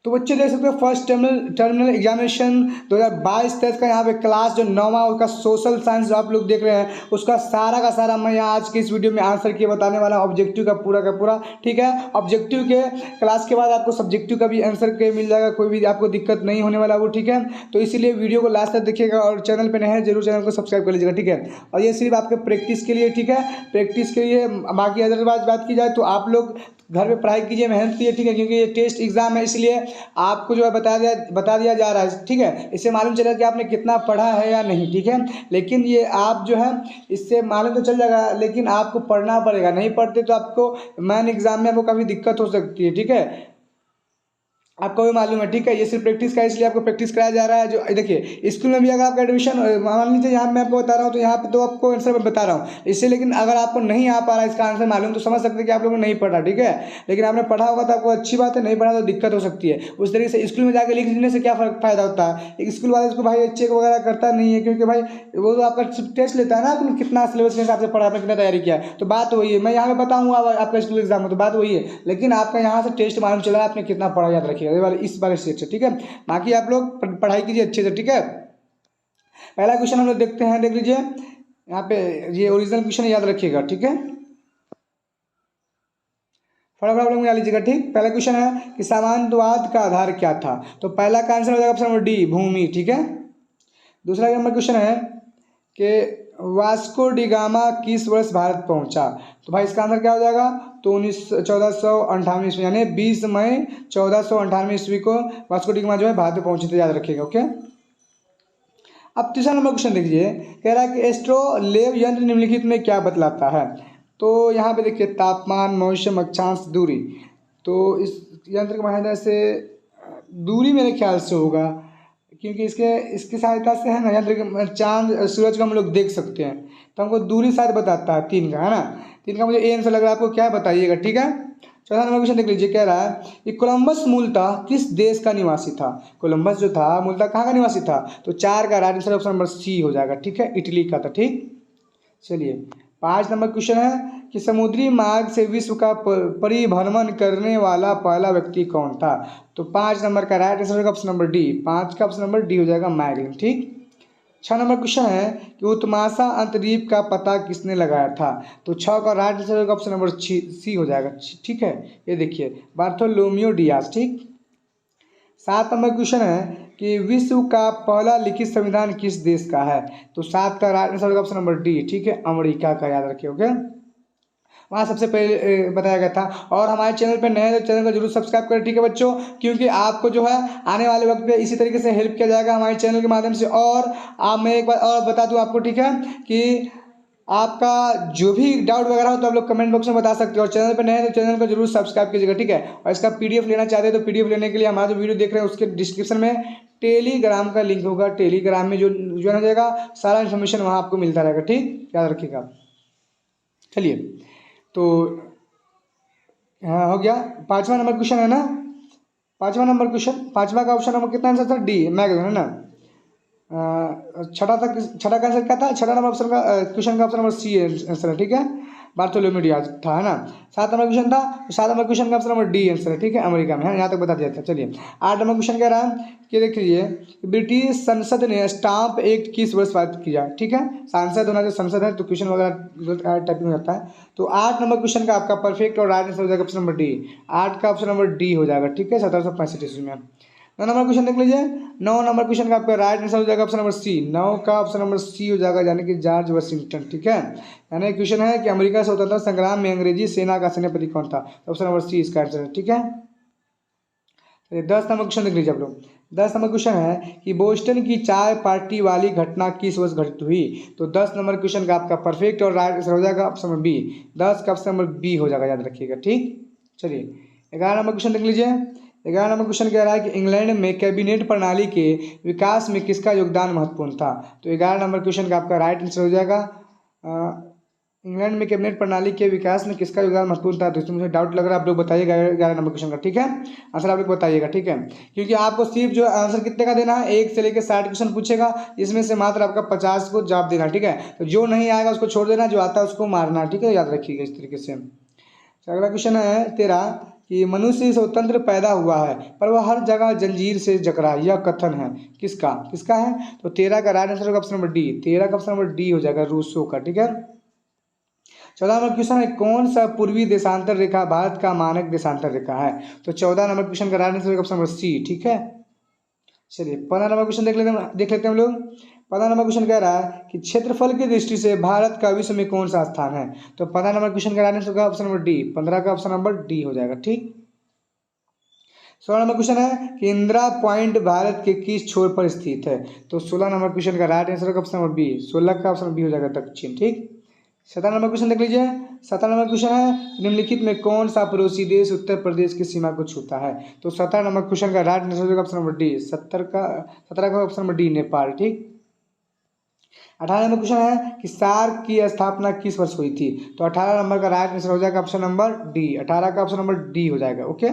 तो बच्चे देख सकते हो फर्स्ट टर्मिनल एग्जामिनेशन 2022-23 का यहाँ पे क्लास जो 9वां उसका सोशल साइंस जो आप लोग देख रहे हैं उसका सारा का सारा मैं यहाँ आज की इस वीडियो में आंसर किए बताने वाला हूँ, ऑब्जेक्टिव का पूरा। ठीक है, ऑब्जेक्टिव के क्लास के बाद आपको सब्जेक्टिव का भी आंसर के मिल जाएगा, कोई भी आपको दिक्कत नहीं होने वाला वो। ठीक है, तो इसीलिए वीडियो को लास्ट तक देखिएगा और चैनल पर नए हैं जरूर चैनल को सब्सक्राइब कर लीजिएगा। ठीक है, और ये सिर्फ आपके प्रैक्टिस के लिए। ठीक है, प्रैक्टिस के लिए। बाकी अदरवाइज बात की जाए तो आप लोग घर पे पढ़ाई कीजिए, मेहनत कीजिए। ठीक है, क्योंकि ये टेस्ट एग्जाम है इसलिए आपको जो है बता दिया जा रहा है। ठीक है, इससे मालूम चलेगा कि आपने कितना पढ़ा है या नहीं। ठीक है, लेकिन ये आप जो है इससे मालूम तो चल जाएगा, लेकिन आपको पढ़ना पड़ेगा। नहीं पढ़ते तो आपको मेन एग्जाम में आपको काफ़ी दिक्कत हो सकती है। ठीक है, आपको भी मालूम है। ठीक है, ये सिर्फ प्रैक्टिस का इसलिए आपको प्रैक्टिस कराया जा रहा है। जो देखिए स्कूल में भी अगर आपका एडमिशन मान लीजिए यहाँ मैं आपको बता रहा हूँ तो यहाँ पे तो आपको आंसर मैं बता रहा हूँ इससे, लेकिन अगर आपको नहीं आ पा रहा है इसका आंसर मालूम तो समझ सकते हैं कि आप लोगों ने नहीं पढ़ा। ठीक है, लेकिन आपने पढ़ा होगा तो आपको अच्छी बात है, नहीं पढ़ा तो दिक्कत हो सकती है। उस तरीके से स्कूल में जाकर लिख देने से क्या फायदा होता है, एक स्कूल वाले उसको भाई चेक वगैरह करता नहीं है, क्योंकि भाई वो तो आपका टेस्ट लेता है ना, आपने कितना सिलेबस के हिसाब से पढ़ा, आपने कितना तैयारी किया है। तो बात वही है, मैं यहाँ पे बताऊँगा आपका स्कूल एग्जाम में तो बात वही है, लेकिन आपका यहाँ से टेस्ट मालूम चला आपने कितना पढ़ा, याद रखिएगा इस बारे से। ठीक है, बाकी आप लोग पढ़ाई कीजिए अच्छे से। ठीक है, पहला क्वेश्चन हम लोग देखते हैं, देख लीजिए यहाँ पे ये ओरिजिनल क्वेश्चन याद रखिएगा। ठीक है, फटाफट आप लोग मिला लीजिएगा। ठीक, पहला क्वेश्चन है कि साम्यवाद का आधार क्या था, तो पहला का आंसर हो जाएगा ऑप्शन नंबर डी, भूमि। ठीक है, दूसरा नंबर क्वेश्चन है कि वास्को डी गामा किस वर्ष भारत पहुंचा, तो भाई इसका आंसर क्या हो जाएगा, तो 1498 ईस्वी, यानी 20 मई 1498 ईस्वी को वास्को डी गामा जो है भारत में पहुंचे थे, याद रखिएगा। ओके, अब तीसरा नंबर क्वेश्चन देखिए, कह रहा है कि एस्ट्रोलेब यंत्र निम्नलिखित में क्या बतलाता है, तो यहाँ पे देखिए तापमान, मौसम, अक्षांश, दूरी। तो इस यंत्र की सहायता से दूरी मेरे ख्याल से होगा, क्योंकि इसकी सहायता से है ना यंत्र चांद सूरज को हम लोग देख सकते हैं, तो हमको दूरी शायद बताता है 3 का, है ना। 3 का मुझे ए आंसर लग रहा है, आपको क्या बताइएगा। ठीक है, चौथा नंबर क्वेश्चन देख लीजिए, कह रहा है कि कोलंबस मूलतः किस देश का निवासी था, कोलंबस जो था मूलतः कहाँ का निवासी था, तो 4 का right answer option number C हो जाएगा। ठीक है, इटली का था। ठीक, चलिए 5 नंबर क्वेश्चन है कि समुद्री मार्ग से विश्व का परिभ्रमण करने वाला पहला व्यक्ति कौन था, तो 5 नंबर का right answer option number D, 5 का ऑप्शन नंबर डी हो जाएगा, मैगलिन। ठीक, 6 नंबर क्वेश्चन है कि उत्माशा अंतरीप का पता किसने लगाया था, तो 6 का right answer option number C हो जाएगा। ठीक है, ये देखिए बार्थोलोमियो डियाज। ठीक, 7 नंबर क्वेश्चन है कि विश्व का पहला लिखित संविधान किस देश का है, तो 7 का right answer option number D, ठीक है, अमेरिका का, याद रखिए। ओके, वहाँ सबसे पहले बताया गया था। और हमारे चैनल पर नए हैं तो चैनल को जरूर सब्सक्राइब करें। ठीक है बच्चों, क्योंकि आपको जो है आने वाले वक्त पे इसी तरीके से हेल्प किया जाएगा हमारे चैनल के माध्यम से। और आप मैं एक बार और बता दूं आपको, ठीक है, कि आपका जो भी डाउट वगैरह हो तो आप लोग कमेंट बॉक्स में बता सकते हो। और चैनल पर नए हैं तो चैनल को जरूर सब्सक्राइब कीजिएगा। ठीक है, और इसका पीडीएफ लेना चाहते हैं तो पीडीएफ लेने के लिए हमारा जो वीडियो देख रहे हैं उसके डिस्क्रिप्शन में टेलीग्राम का लिंक होगा, टेलीग्राम में जो ज्वाइन हो जाएगा सारा इन्फॉर्मेशन वहाँ आपको मिलता रहेगा। ठीक, याद रखिएगा। चलिए, तो हाँ हो गया। 5वां नंबर क्वेश्चन है ना, 5वां नंबर क्वेश्चन, 5वां का ऑप्शन नंबर कितना आंसर था, डी, मैगजीन, है ना। छठा का आंसर क्या था, छठा नंबर ऑप्शन का क्वेश्चन का ऑप्शन नंबर सी आंसर है। ठीक है, बार्थोलोमेव डियाज था, है ना। 7 नंबर क्वेश्चन था, 7 नंबर क्वेश्चन का ऑप्शन नंबर डी आंसर है। ठीक है, अमेरिका में है, यहाँ तक बता दिया था। चलिए 8 नंबर क्वेश्चन कह रहा है कि देखिए ब्रिटिश संसद ने स्टाम्प एक्ट किस वर्ष पारित किया। ठीक है, सांसद होना जो संसद है तो क्वेश्चन वगैरह टाइपिंग में होता है। तो 8 नंबर क्वेश्चन का आपका परफेक्ट और राइट आंसर हो जाएगा ऑप्शन नंबर डी, 8 का ऑप्शन नंबर डी हो जाएगा। ठीक है, 1765 ईस्वी में। 9 नंबर क्वेश्चन देख लीजिए, 9 नंबर क्वेश्चन का आपका राइट आंसर हो जाएगा ऑप्शन नंबर सी, 9 का ऑप्शन नंबर सी हो जाएगा, यानी कि जॉर्ज वाशिंगटन। ठीक है, यानी क्वेश्चन है कि अमेरिका स्वतंत्रता संग्राम में अंग्रेजी सेना का सेनापति कौन था, ऑप्शन नंबर सी इसका आंसर है। ठीक है, 10 नंबर क्वेश्चन देख लीजिए आप लोग। 10 नंबर क्वेश्चन है कि बोस्टन की चाय पार्टी वाली घटना किस वर्ष घटित हुई, तो 10 नंबर क्वेश्चन का आपका परफेक्ट और राइट आंसर हो जाएगा ऑप्शन नंबर बी, 10 का ऑप्शन नंबर बी हो जाएगा, याद रखिएगा। ठीक, चलिए 11 नंबर क्वेश्चन देख लीजिए। 11 नंबर क्वेश्चन कह रहा है कि इंग्लैंड में कैबिनेट प्रणाली के विकास में किसका योगदान महत्वपूर्ण था, तो 11 नंबर क्वेश्चन का आपका राइट आंसर हो जाएगा इंग्लैंड में कैबिनेट प्रणाली के विकास में किसका योगदान महत्वपूर्ण था। दोस्तों मुझे डाउट लग रहा है, आप लोग बताइएगा 11 नंबर क्वेश्चन का। ठीक है, आंसर आप लोग बताइएगा। ठीक है, क्योंकि आपको सिर्फ जो आंसर कितने का देना है, 1 से लेकर 60 क्वेश्चन पूछेगा, इसमें से मात्र आपका 50 को जवाब देना। ठीक है, तो जो नहीं आएगा उसको छोड़ देना, जो आता है उसको मारना। ठीक है, याद रखिएगा इस तरीके से। अगला क्वेश्चन है 13 कि मनुष्य स्वतंत्र पैदा हुआ है पर वह हर जगह जंजीर से जकड़ा, यह कथन है किसका किसका है? तो 13 का राइट आंसर होगा ऑप्शन नंबर डी। 13 का ऑप्शन नंबर डी हो जाएगा, रूसो का। ठीक है, 14 नंबर क्वेश्चन है, कौन सा पूर्वी देशांतर रेखा भारत का मानक देशांतर रेखा है? तो 14 नंबर क्वेश्चन का राइट आंसर होगा ऑप्शन नंबर सी। ठीक है, चलिए 15 नंबर क्वेश्चन देख लेते हैं हम लोग। 15 नंबर क्वेश्चन कह रहा है कि क्षेत्रफल की दृष्टि से भारत का विश्व में कौन सा स्थान है? तो 15 नंबर क्वेश्चन का राइट आंसर होगा ऑप्शन नंबर डी। 15 का ऑप्शन नंबर डी हो जाएगा। ठीक, 16 नंबर क्वेश्चन है कि इंदिरा पॉइंट भारत के किस छोर पर स्थित है? तो 16 नंबर क्वेश्चन का राइट आंसर होगा ऑप्शन नंबर बी। 16 का ऑप्शन बी हो जाएगा, दक्षिण। ठीक, 17 नंबर क्वेश्चन देख लीजिए। 17 नंबर क्वेश्चन है, निम्नलिखित में कौन सा पड़ोसी देश उत्तर प्रदेश की सीमा को छूता है? तो 17 नंबर क्वेश्चन का राइट आंसर होगा ऑप्शन नंबर डी। 17 का ऑप्शन नंबर डी, नेपाल। ठीक, 18 नंबर क्वेश्चन है कि सार्क की स्थापना किस वर्ष हुई थी? तो 18 नंबर का राइट आंसर हो जाएगा ऑप्शन नंबर डी। 18 का ऑप्शन नंबर डी हो जाएगा। ओके,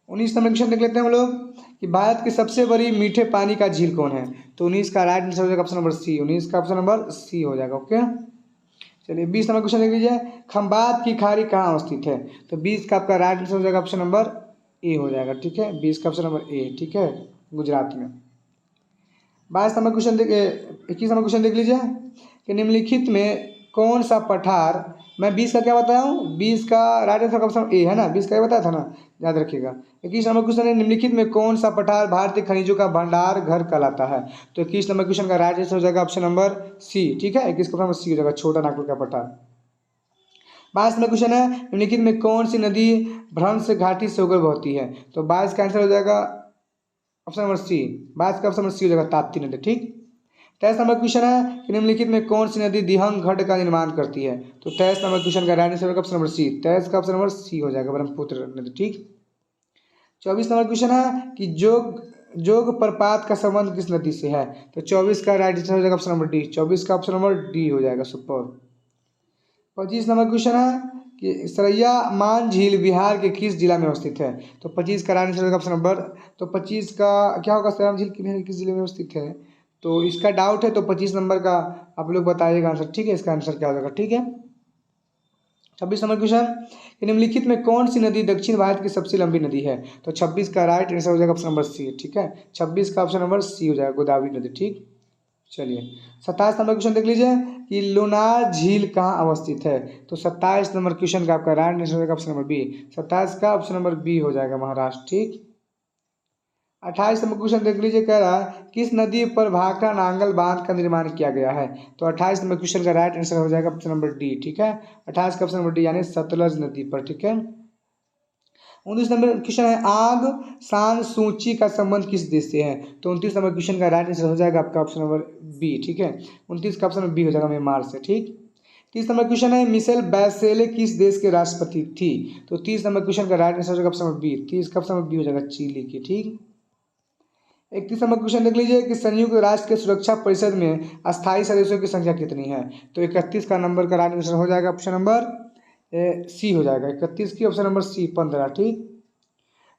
19 नंबर क्वेश्चन देख लेते हैं हम लोग कि भारत की सबसे बड़ी मीठे पानी का झील कौन है? तो 19 का राइट आंसर हो जाएगा ऑप्शन नंबर सी। 19 का ऑप्शन नंबर सी हो जाएगा। ओके, चलिए 20 नंबर क्वेश्चन देख लीजिए, खंबात की खाड़ी कहाँ अवस्थित है? तो 20 का आपका राइट आंसर हो जाएगा ऑप्शन नंबर ए हो जाएगा। ठीक है, 20 का ऑप्शन नंबर ए। ठीक है, गुजरात में। 22 नंबर क्वेश्चन 21 नंबर क्वेश्चन देख लीजिए कि निम्नलिखित में कौन सा पठार, मैं 20 का क्या बताया हूँ, 20 का राइट आंसर ऑप्शन ए है ना, 20 का ये बताया था ना, याद रखिएगा। 21 नंबर क्वेश्चन है, निम्नलिखित में कौन सा पठार भारतीय खनिजों का भंडार घर कहलाता है? तो 21 नंबर क्वेश्चन का राइट आंसर हो जाएगा ऑप्शन नंबर सी। ठीक है, 21 का नंबर सी हो जाएगा, छोटा नागपुर का पठार। 22 नंबर क्वेश्चन है, निम्नलिखित में कौन सी नदी भ्रंश घाटी से होकर बहती है? तो 22 का आंसर हो जाएगा ऑप्शन नंबर सी। 22 का ऑप्शन नंबर सी हो जाएगा, ताप्ती नदी। ठीक, 23 नंबर क्वेश्चन है कि निम्नलिखित में कौन सी नदी दिहंग घट का निर्माण करती है? तो 23 नंबर क्वेश्चन का राइट आंसर होगा ऑप्शन नंबर सी। 23 का ऑप्शन नंबर सी हो जाएगा, ब्रह्मपुत्र नदी। ठीक, 24 नंबर क्वेश्चन है कि जोग प्रपात का संबंध किस नदी से है? तो 24 का राइट आंसर हो जाएगा ऑप्शन नंबर डी। 24 का ऑप्शन नंबर डी हो जाएगा, सुपर। 25 नंबर क्वेश्चन है कि सरैया मान झील बिहार के किस जिला में अवस्थित है? तो 25 का राइट आंसर होगा ऑप्शन नंबर, तो 25 का क्या होगा, सरैया झील बिहार किस जिले में अवस्थित है? तो इसका डाउट है, तो 25 नंबर का आप लोग बताइएगा आंसर। ठीक है, इसका आंसर क्या हो जाएगा? ठीक है, 26 नंबर क्वेश्चन कि निम्नलिखित में कौन सी नदी दक्षिण भारत की सबसे लंबी नदी है? तो 26 का राइट आंसर हो जाएगा ऑप्शन नंबर सी। ठीक है, 26 का ऑप्शन नंबर सी हो जाएगा, गोदावरी नदी। ठीक, चलिए 27 नंबर क्वेश्चन देख लीजिए कि लोनार झील कहाँ अवस्थित है? तो 27 नंबर क्वेश्चन का आपका राइट आंसर हो जाएगा ऑप्शन नंबर बी। 27 का ऑप्शन नंबर बी हो जाएगा, महाराष्ट्र। ठीक, 28 नंबर क्वेश्चन देख लीजिए, कह रहा है किस नदी पर भाखड़ा नांगल बांध का निर्माण किया गया है? तो 28 नंबर क्वेश्चन का राइट आंसर हो जाएगा ऑप्शन नंबर डी। ठीक है, 28 का ऑप्शन नंबर डी यानी सतलज नदी पर। ठीक है, 29 नंबर क्वेश्चन है, आग सान सूची का संबंध किस देश से है? तो 29 नंबर क्वेश्चन का राइट आंसर हो जाएगा आपका ऑप्शन नंबर बी। ठीक है, 29 का ऑप्शन नंबर बी हो जाएगा, म्यांमार से। ठीक, 30 नंबर क्वेश्चन है, मिशेल बैसेले किस देश के राष्ट्रपति थी? तो 30 नंबर क्वेश्चन का राइट आंसर हो जाएगा ऑप्शन नंबर बी। 30 का ऑप्शन नंबर बी हो जाएगा, चिली की। ठीक, 31 नंबर क्वेश्चन देख लीजिए कि संयुक्त राष्ट्र के सुरक्षा परिषद में अस्थायी सदस्यों की संख्या कितनी है? तो 31 का नंबर का राइट आंसर हो जाएगा ऑप्शन नंबर सी हो जाएगा, 31 की ऑप्शन नंबर सी, 15। ठीक,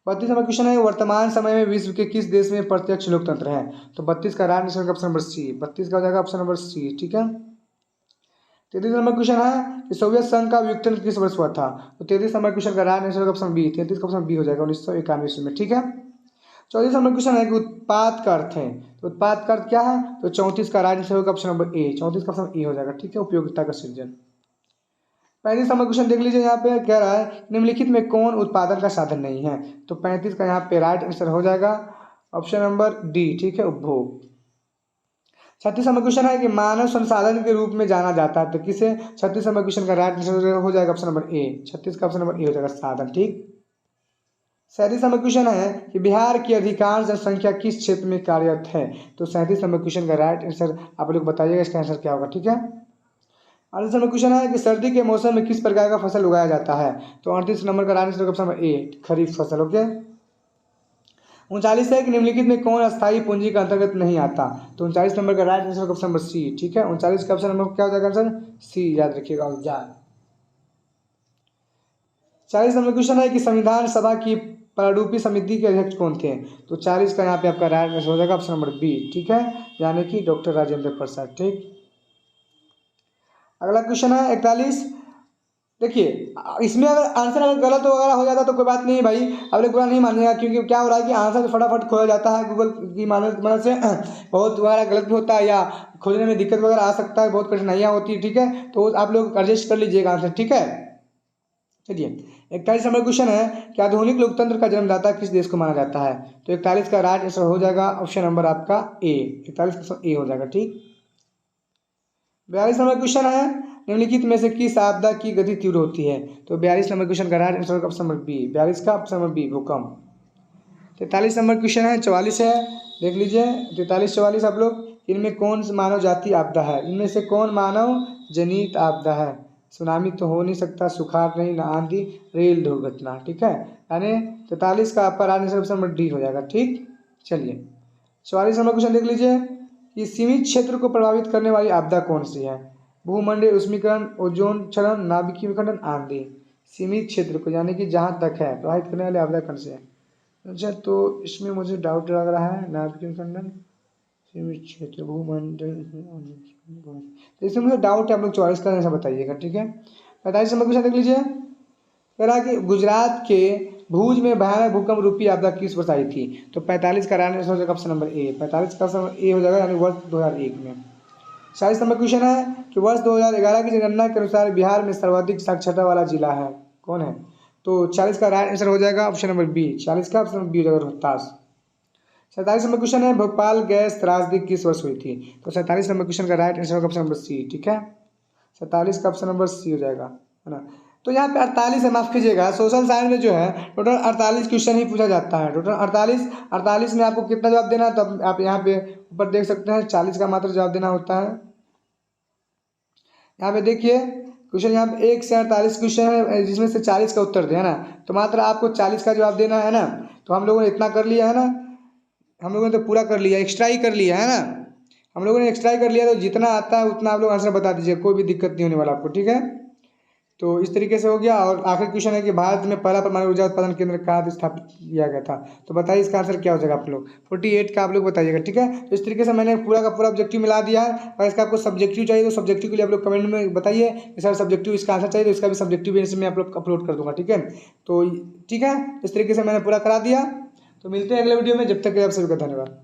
32 नंबर क्वेश्चन है, वर्तमान समय में विश्व के किस देश में प्रत्यक्ष लोकतंत्र है? तो 32 का right answer option number C. 32 का हो जाएगा ऑप्शन नंबर सी। ठीक है, 33 नंबर क्वेश्चन है कि सोवियत संघ का विघटन किस वर्ष हुआ था? तो 33 नंबर क्वेश्चन का राइट आंसर ऑप्शन बी। 33 का ऑप्शन बी हो जाएगा, 1991 में। ठीक है, 34 नंबर क्वेश्चन है कि उत्पाद का अर्थ है, तो उत्पाद का अर्थ क्या है? तो 34 का राइट आंसर होगा ऑप्शन नंबर ए। 34 का ऑप्शन ए हो जाएगा। ठीक है, उपयोगिता का सृजन। 35 नंबर क्वेश्चन देख लीजिए, यहाँ पे कह रहा है निम्नलिखित में कौन उत्पादन का साधन नहीं है? तो 35 का यहाँ पे राइट आंसर हो जाएगा ऑप्शन नंबर डी। ठीक है, उपभोग। 36 नंबर क्वेश्चन है कि मानव संसाधन के रूप में जाना जाता है, तो किसे? 36 नंबर क्वेश्चन का राइट आंसर हो जाएगा ऑप्शन नंबर ए। 36 का ऑप्शन नंबर ए हो जाएगा, साधन। ठीक, 37 नंबर क्वेश्चन है कि बिहार की अधिकांश जनसंख्या किस क्षेत्र में कार्यरत है? तो 37 नंबर क्वेश्चन का राइट आंसर आप लोग बताइएगा, इसका आंसर क्या होगा? ठीक है, 38 नंबर क्वेश्चन है कि सर्दी के मौसम में किस प्रकार का फसल उगाया जाता है? तो 38 नंबर का right answer option number A, kharif फसल। ओके, 39 है कि निम्नलिखित में कौन अस्थायी पूंजी के अंतर्गत नहीं आता? तो 39 नंबर का right answer option number C. ठीक है, 39 का ऑप्शन नंबर क्या हो जाएगा आंसर? सी, याद रखिएगा। 40 नंबर क्वेश्चन है कि संविधान सभा की प्रारूपी समिति के अध्यक्ष कौन थे? तो 40 का यहाँ पे आपका राइट आंसर हो जाएगा ऑप्शन नंबर बी। ठीक है, यानी कि डॉक्टर राजेंद्र प्रसाद। ठीक, अगला क्वेश्चन है 41 देखिए इसमें अगर आंसर अगर गलत वगैरह हो जाता तो कोई बात नहीं भाई, अब लोग बुरा नहीं मानिएगा, क्योंकि क्या हो रहा है कि आंसर तो फटाफट खोया जाता है गूगल की मदद से बहुत वगैरह गलत भी होता है या खोजने में दिक्कत वगैरह आ सकता है, बहुत कठिनाइयाँ होती है, ठीक है, तो आप लोग एडजस्ट कर लीजिएगा आंसर, ठीक है। चलिए 41 नंबर क्वेश्चन है कि आधुनिक लोकतंत्र का जन्मदाता किस देश को माना जाता है। तो 41 का राइट आंसर हो जाएगा ऑप्शन नंबर आपका ए, 41 ए हो जाएगा, ठीक। 42 नंबर क्वेश्चन है निम्नलिखित में से किस आपदा की गति तीव्र होती है। तो 42 नंबर क्वेश्चन का right answer option number B, 42 का ऑप्शन नंबर बी भूकंप। 43 नंबर क्वेश्चन है, 44 है, देख लीजिए 43 44 आप लोग, इनमें कौन मानव जाति आपदा है, इनमें से कौन मानव जनित आपदा है। सुनामी तो हो नहीं सकता, सुखाड़ नहीं, ना आंधी, रेल दुर्घटना, ठीक है, यानी 43 का आपका right answer option number D हो जाएगा, ठीक। चलिए 44 नंबर क्वेश्चन देख लीजिए कि सीमित क्षेत्र को प्रभावित करने वाली आपदा कौन सी है। भूमंडलीय उष्मीकरण, ओजोन क्षरण, नाभिकीय विखंडन, आंधी। सीमित क्षेत्र को यानी कि जहाँ तक है प्रभावित करने वाली आपदा कौन सी है। अच्छा तो इसमें मुझे डाउट लग रहा है, नाभिकीय विखंडन, सीमित क्षेत्र, भूमंडल, तो इसमें मुझे डाउट है, आप लोग 44 का आंसर बताइएगा, ठीक है। 45 नंबर क्वेश्चन देख लीजिए, कह रहा है कि गुजरात के भुज में भयानक भूकंप रूपी आपदा किस वर्ष आई थी। तो 45 का राइट आंसर हो जाएगा ऑप्शन नंबर ए, 45 का ऑप्शन ए हो जाएगा, यानी वर्ष 2001 में। 40 नंबर क्वेश्चन है कि वर्ष 2011 की जनगणना के अनुसार बिहार में सर्वाधिक साक्षरता वाला जिला है, कौन है। तो 40 का राइट आंसर हो जाएगा ऑप्शन नंबर बी, 40 का ऑप्शन नंबर बी हो जाएगा रोहतास। 47 नंबर क्वेश्चन है भोपाल गैस त्रासदी किस वर्ष हुई थी। तो 47 नंबर क्वेश्चन का राइट आंसर होगा ऑप्शन नंबर सी, ठीक है, 47 का ऑप्शन नंबर सी हो जाएगा, है ना। तो यहाँ पे 48 है, माफ़ कीजिएगा, सोशल साइंस में जो है टोटल 48 क्वेश्चन ही पूछा जाता है, टोटल 48 में आपको कितना जवाब देना है, तो आप यहाँ पे ऊपर देख सकते हैं 40 का मात्र जवाब देना होता है। यहाँ पे देखिए क्वेश्चन, यहाँ पे 1 से 48 क्वेश्चन है जिसमें से 40 का उत्तर देना, तो मात्र आपको 40 का जवाब देना है ना। तो हम लोगों ने इतना कर लिया है ना, हम लोगों ने तो पूरा कर लिया, एक्स्ट्रा ही कर लिया है ना, हम लोगों ने एक्स्ट्रा ही कर लिया, तो जितना आता है उतना आप लोग आंसर बता दीजिए, कोई भी दिक्कत नहीं होने वाला आपको, ठीक है। तो इस तरीके से हो गया। और आखिरी क्वेश्चन है कि भारत में पहला परमाणु ऊर्जा उत्पादन केंद्र कहाँ स्थापित किया गया था। तो बताइए इसका आंसर क्या हो जाएगा आप लोग, 48 का आप लोग बताइएगा, ठीक है। तो इस तरीके से मैंने पूरा का पूरा ऑब्जेक्टिव मिला दिया है। और इसका आपको सब्जेक्टिव चाहिए तो सब्जेक्टिव के लिए आप लोग कमेंट में बताइए कि सर सब्जेक्टिव इसका आंसर चाहिए, तो इसका भी सब्जेक्टिव भी इसमें आप लोग अपलोड कर दूंगा, ठीक है। तो ठीक है, इस तरीके से मैंने पूरा करा दिया। तो मिलते हैं अगले वीडियो में, जब तक के लिए आप सभी का धन्यवाद।